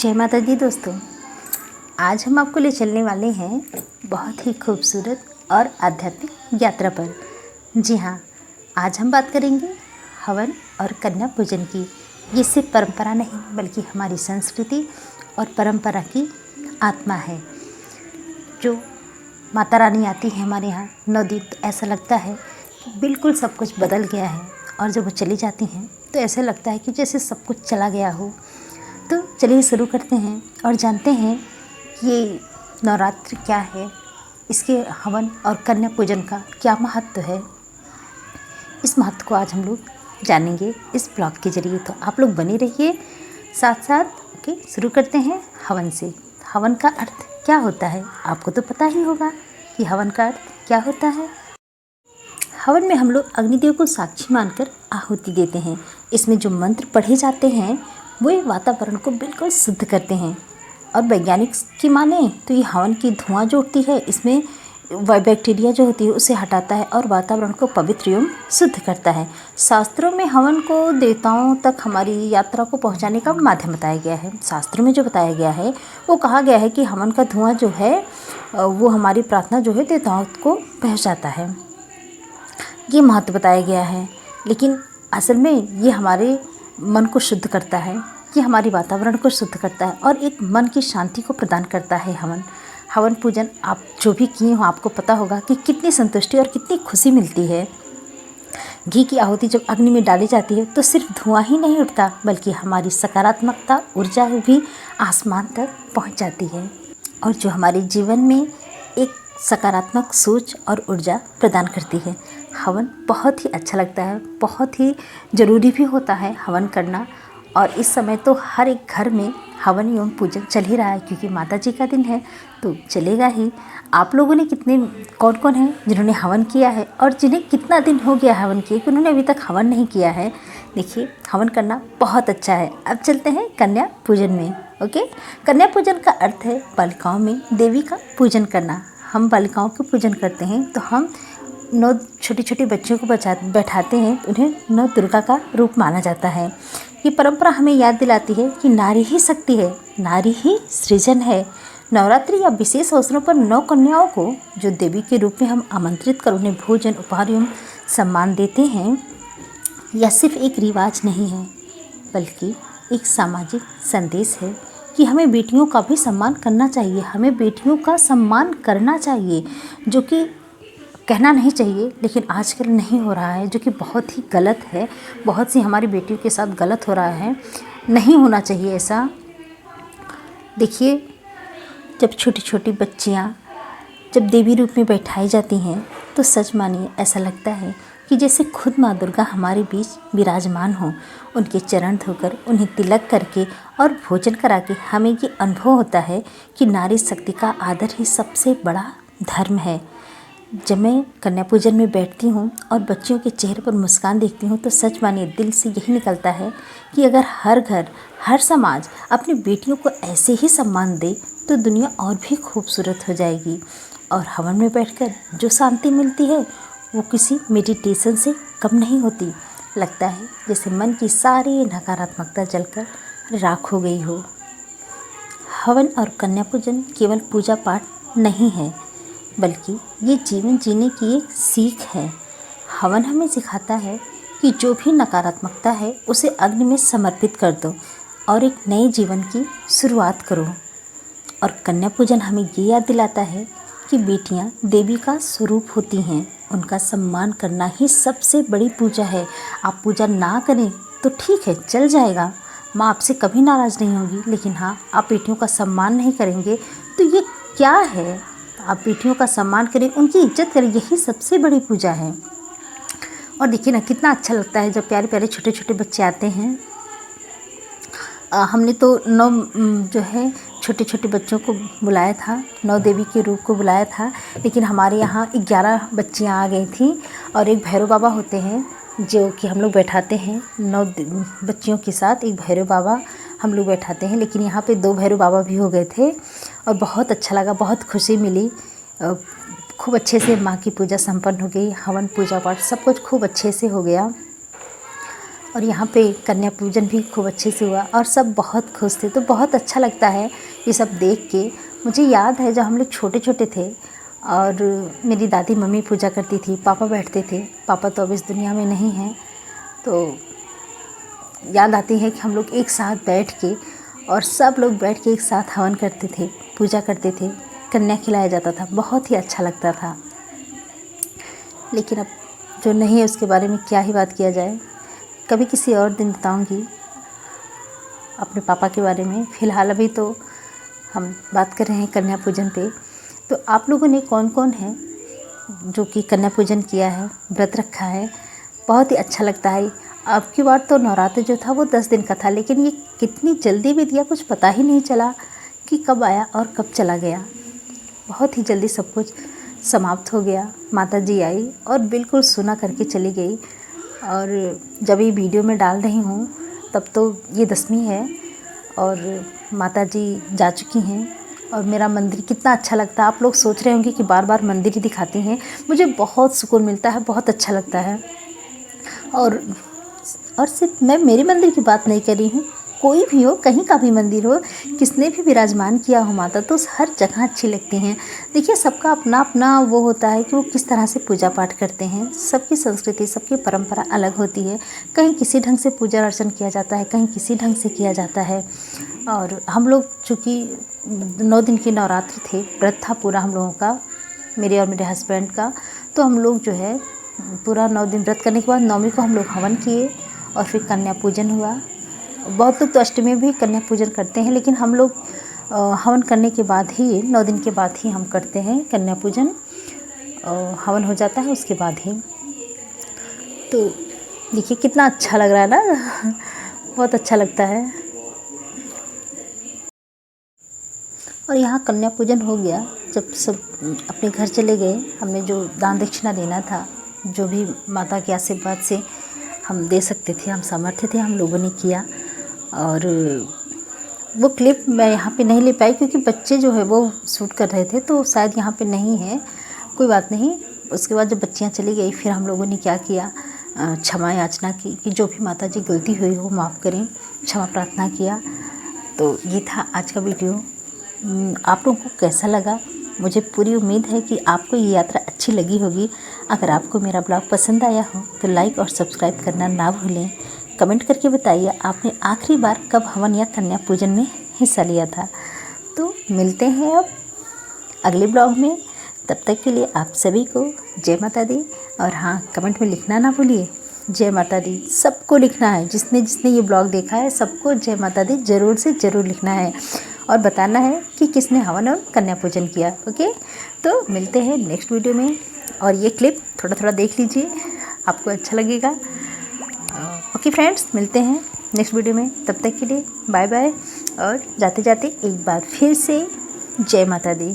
जय माता दी दोस्तों। आज हम आपको ले चलने वाले हैं बहुत ही खूबसूरत और आध्यात्मिक यात्रा पर। जी हाँ, आज हम बात करेंगे हवन और कन्या पूजन की। ये सिर्फ परंपरा नहीं बल्कि हमारी संस्कृति और परंपरा की आत्मा है। जो माता रानी आती है हमारे यहाँ 9 दिन, तो ऐसा लगता है कि बिल्कुल सब कुछ बदल गया है, और जब वो चली जाती हैं तो ऐसा लगता है कि जैसे सब कुछ चला गया हो। तो चलिए शुरू करते हैं और जानते हैं कि ये नवरात्रि क्या है, इसके हवन और कन्या पूजन का क्या महत्व है। इस महत्व को आज हम लोग जानेंगे इस ब्लॉग के जरिए, तो आप लोग बने रहिए साथ साथ। ओके, शुरू करते हैं हवन से। हवन का अर्थ क्या होता है आपको तो पता ही होगा कि हवन का अर्थ क्या होता है। हवन में हम लोग अग्निदेव को साक्षी मानकर आहुति देते हैं। इसमें जो मंत्र पढ़े जाते हैं वो वातावरण को बिल्कुल शुद्ध करते हैं, और वैज्ञानिक की माने तो ये हवन की धुआं जो उठती है इसमें बैक्टीरिया जो होती है उसे हटाता है और वातावरण को पवित्र एवं शुद्ध करता है। शास्त्रों में हवन को देवताओं तक हमारी यात्रा को पहुंचाने का माध्यम बताया गया है। शास्त्रों में जो बताया गया है वो कहा गया है कि हवन का धुआं जो है वो हमारी प्रार्थना जो है देवताओं को पहुँचाता है। ये महत्व बताया गया है, लेकिन असल में ये हमारे मन को शुद्ध करता है, ये हमारी वातावरण को शुद्ध करता है और एक मन की शांति को प्रदान करता है। हवन पूजन आप जो भी किए हो आपको पता होगा कि कितनी संतुष्टि और कितनी खुशी मिलती है। घी की आहुति जब अग्नि में डाली जाती है तो सिर्फ धुआं ही नहीं उठता बल्कि हमारी सकारात्मकता ऊर्जा भी आसमान तक पहुंच जाती है, और जो हमारे जीवन में एक सकारात्मक सोच और ऊर्जा प्रदान करती है। हवन बहुत ही अच्छा लगता है, बहुत ही ज़रूरी भी होता है हवन करना। और इस समय तो हर एक घर में हवन एवं पूजन चल ही रहा है, क्योंकि माता जी का दिन है तो चलेगा ही। आप लोगों ने कौन कौन हैं जिन्होंने हवन किया है, और जिन्हें कितना दिन हो गया हवन किए कि उन्होंने अभी तक हवन नहीं किया है। देखिए, हवन करना बहुत अच्छा है। अब चलते हैं कन्या पूजन में। ओके, कन्या पूजन का अर्थ है बालिकाओं में देवी का पूजन करना। हम बालिकाओं को पूजन करते हैं तो हम 9 छोटी छोटी बच्चियों को बैठाते हैं, उन्हें 9 दुर्गा का रूप माना जाता है। ये परंपरा हमें याद दिलाती है कि नारी ही शक्ति है, नारी ही सृजन है। नवरात्रि या विशेष अवसरों पर 9 कन्याओं को जो देवी के रूप में हम आमंत्रित कर उन्हें भोजन उपहार एवं सम्मान देते हैं, यह सिर्फ एक रिवाज नहीं है बल्कि एक सामाजिक संदेश है कि हमें बेटियों का भी सम्मान करना चाहिए। हमें बेटियों का सम्मान करना चाहिए, जो कि कहना नहीं चाहिए लेकिन आजकल नहीं हो रहा है, जो कि बहुत ही गलत है। बहुत सी हमारी बेटियों के साथ गलत हो रहा है, नहीं होना चाहिए ऐसा। देखिए, जब छोटी छोटी बच्चियां जब देवी रूप में बैठाई जाती हैं तो सच मानिए ऐसा लगता है कि जैसे खुद माँ दुर्गा हमारे बीच विराजमान हो। उनके चरण धोकर, उन्हें तिलक करके और भोजन करा के हमें ये अनुभव होता है कि नारी शक्ति का आदर ही सबसे बड़ा धर्म है। जब मैं कन्या पूजन में बैठती हूँ और बच्चियों के चेहरे पर मुस्कान देखती हूँ तो सच मानिए दिल से यही निकलता है कि अगर हर घर, हर समाज अपनी बेटियों को ऐसे ही सम्मान दे तो दुनिया और भी खूबसूरत हो जाएगी। और हवन में बैठकर जो शांति मिलती है वो किसी मेडिटेशन से कम नहीं होती। लगता है जैसे मन की सारी नकारात्मकता जलकर राख हो गई हो। हवन और कन्या पूजन केवल पूजा पाठ नहीं है बल्कि ये जीवन जीने की एक सीख है। हवन हमें सिखाता है कि जो भी नकारात्मकता है उसे अग्नि में समर्पित कर दो और एक नए जीवन की शुरुआत करो। और कन्या पूजन हमें ये याद दिलाता है कि बेटियां देवी का स्वरूप होती हैं, उनका सम्मान करना ही सबसे बड़ी पूजा है। आप पूजा ना करें तो ठीक है, चल जाएगा, माँ आपसे कभी नाराज़ नहीं होगी, लेकिन हाँ, आप बेटियों का सम्मान नहीं करेंगे तो ये क्या है। आप बेटियों का सम्मान करें, उनकी इज्जत करें, यही सबसे बड़ी पूजा है। और देखिए ना, कितना अच्छा लगता है जब प्यारे प्यारे छोटे छोटे बच्चे आते हैं। हमने तो 9 जो है छोटे छोटे बच्चों को बुलाया था, 9 देवी के रूप को बुलाया था, लेकिन हमारे यहाँ 11 बच्चियाँ आ गई थी। और एक भैरव बाबा होते हैं जो कि हम लोग बैठाते हैं 9 बच्चियों के साथ। एक भैरव बाबा हम लोग बैठाते हैं, लेकिन यहाँ पे 2 भैरव बाबा भी हो गए थे और बहुत अच्छा लगा, बहुत खुशी मिली। खूब अच्छे से माँ की पूजा संपन्न हो गई, हवन पूजा पाठ सब कुछ खूब अच्छे से हो गया। और यहाँ पे कन्या पूजन भी खूब अच्छे से हुआ और सब बहुत खुश थे। तो बहुत अच्छा लगता है ये सब देख के। मुझे याद है जब हम लोग छोटे छोटे थे और मेरी दादी मम्मी पूजा करती थी, पापा बैठते थे। पापा तो अब इस दुनिया में नहीं हैं, तो याद आती है कि हम लोग एक साथ बैठ के और सब लोग बैठ के एक साथ हवन करते थे, पूजा करते थे, कन्या खिलाया जाता था। बहुत ही अच्छा लगता था। लेकिन अब जो नहीं है उसके बारे में क्या ही बात किया जाए। कभी किसी और दिन बताऊंगी अपने पापा के बारे में। फ़िलहाल अभी तो हम बात कर रहे हैं कन्या पूजन पे। तो आप लोगों ने कौन कौन है जो कि कन्या पूजन किया है, व्रत रखा है? बहुत ही अच्छा लगता है। अब की बार तो नवरात्र जो था वो 10 दिन का था, लेकिन ये कितनी जल्दी बीत गया, कुछ पता ही नहीं चला कि कब आया और कब चला गया। बहुत ही जल्दी सब कुछ समाप्त हो गया। माता जी आई और बिल्कुल सुना करके चली गई। और जब ये वीडियो में डाल रही हूँ तब तो ये 10वीं है और माता जी जा चुकी हैं। और मेरा मंदिर कितना अच्छा लगता है। आप लोग सोच रहे होंगे कि बार बार मंदिर ही दिखाती हैं। मुझे बहुत सुकून मिलता है, बहुत अच्छा लगता है। और सिर्फ मैं मेरे मंदिर की बात नहीं कर रही हूँ, कोई भी हो, कहीं का भी मंदिर हो, किसने भी विराजमान किया हो माता, तो हर जगह अच्छी लगती हैं। देखिए, सबका अपना अपना वो होता है कि वो किस तरह से पूजा पाठ करते हैं। सबकी संस्कृति, सबकी परंपरा अलग होती है। कहीं किसी ढंग से पूजा अर्चन किया जाता है, कहीं किसी ढंग से किया जाता है। और हम लोग चूँकि 9 दिन की नवरात्र थे, व्रत था पूरा हम लोगों का, मेरे और मेरे हस्बैंड का। तो हम लोग जो है पूरा 9 दिन व्रत करने के बाद 9वीं को हम लोग हवन किए और फिर कन्या पूजन हुआ। बहुत लोग तो अष्टमी में भी कन्या पूजन करते हैं, लेकिन हम लोग हवन करने के बाद ही 9 दिन के बाद ही हम करते हैं कन्या पूजन। हवन हो जाता है उसके बाद ही। तो देखिए कितना अच्छा लग रहा है ना बहुत अच्छा लगता है। और यहाँ कन्या पूजन हो गया। जब सब अपने घर चले गए, हमने जो दान दक्षिणा देना था, जो भी माता के आशीर्वाद से हम दे सकते थे, हम समर्थ थे, हम लोगों ने किया। और वो क्लिप मैं यहाँ पे नहीं ले पाई क्योंकि बच्चे जो है वो शूट कर रहे थे, तो शायद यहाँ पे नहीं है। कोई बात नहीं। उसके बाद जब बच्चियाँ चली गई, फिर हम लोगों ने क्या किया, क्षमा याचना की कि जो भी माता जी गलती हुई हो माफ़ करें, क्षमा प्रार्थना किया। तो ये था आज का वीडियो। आप लोगों को कैसा लगा? मुझे पूरी उम्मीद है कि आपको ये यात्रा अच्छी लगी होगी। अगर आपको मेरा ब्लॉग पसंद आया हो तो लाइक और सब्सक्राइब करना ना भूलें। कमेंट करके बताइए आपने आखिरी बार कब हवन या कन्या पूजन में हिस्सा लिया था। तो मिलते हैं अब अगले ब्लॉग में। तब तक के लिए आप सभी को जय माता दी। और हाँ, कमेंट में लिखना ना भूलिए जय माता दी। सबको लिखना है, जिसने जिसने ये ब्लॉग देखा है सबको जय माता दी ज़रूर से ज़रूर लिखना है और बताना है कि किसने हवन और कन्या पूजन किया। ओके, तो मिलते हैं नेक्स्ट वीडियो में। और ये क्लिप थोड़ा थोड़ा देख लीजिए, आपको अच्छा लगेगा। ओके फ्रेंड्स, मिलते हैं नेक्स्ट वीडियो में। तब तक के लिए बाय बाय। और जाते जाते एक बार फिर से जय माता दी।